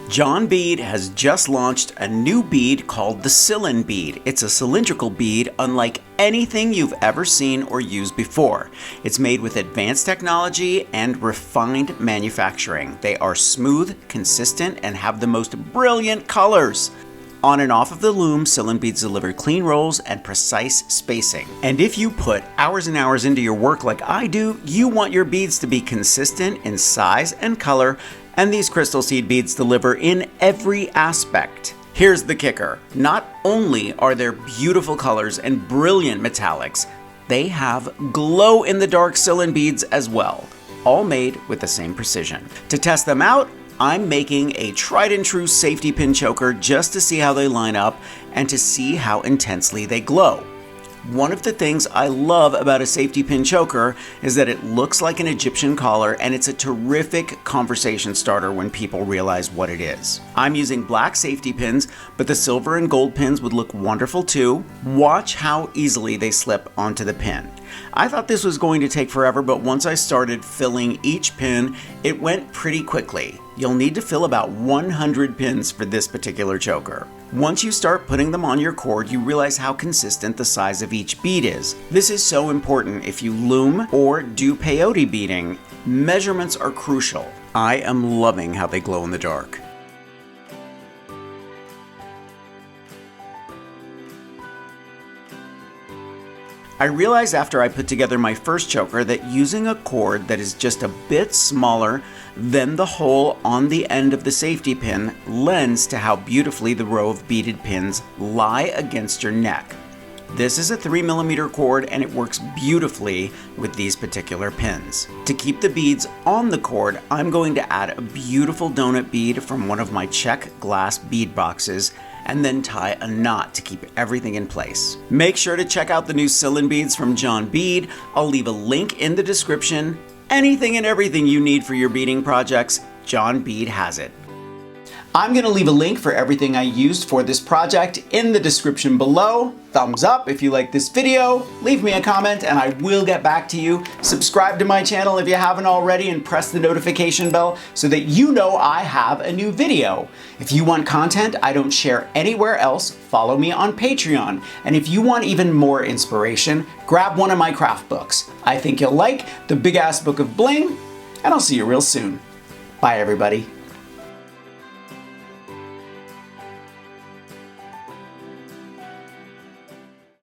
John Bead has just launched a new bead called the Cylin bead. It's a cylindrical bead unlike anything you've ever seen or used before. It's made with advanced technology and refined manufacturing. They are smooth, consistent, and have the most brilliant colors. On and off of the loom, Cylin beads deliver clean rolls and precise spacing. And if you put hours and hours into your work like I do, you want your beads to be consistent in size and color, and these crystal seed beads deliver in every aspect. Here's the kicker. Not only are there beautiful colors and brilliant metallics, they have glow-in-the-dark Cylin beads as well, all made with the same precision. To test them out, I'm making a tried and true safety pin choker just to see how they line up and to see how intensely they glow. One of the things I love about a safety pin choker is that it looks like an Egyptian collar, and it's a terrific conversation starter when people realize what it is. I'm using black safety pins, but the silver and gold pins would look wonderful too. Watch how easily they slip onto the pin. I thought this was going to take forever, but once I started filling each pin, it went pretty quickly. You'll need to fill about 100 pins for this particular choker. Once you start putting them on your cord, you realize how consistent the size of each bead is. This is so important if you loom or do peyote beading. Measurements are crucial. I am loving how they glow in the dark. I realized after I put together my first choker that using a cord that is just a bit smaller than the hole on the end of the safety pin lends to how beautifully the row of beaded pins lie against your neck. This is a 3mm cord, and it works beautifully with these particular pins. To keep the beads on the cord, I'm going to add a beautiful donut bead from one of my Czech glass bead boxes and then tie a knot to keep everything in place. Make sure to check out the new Cylin beads from John Bead. I'll leave a link in the description. Anything and everything you need for your beading projects, John Bead has it. I'm going to leave a link for everything I used for this project in the description below. Thumbs up if you like this video, leave me a comment and I will get back to you. Subscribe to my channel if you haven't already and press the notification bell so that you know I have a new video. If you want content I don't share anywhere else, follow me on Patreon. And if you want even more inspiration, grab one of my craft books. I think you'll like the Big Ass Book of Bling, and I'll see you real soon. Bye everybody.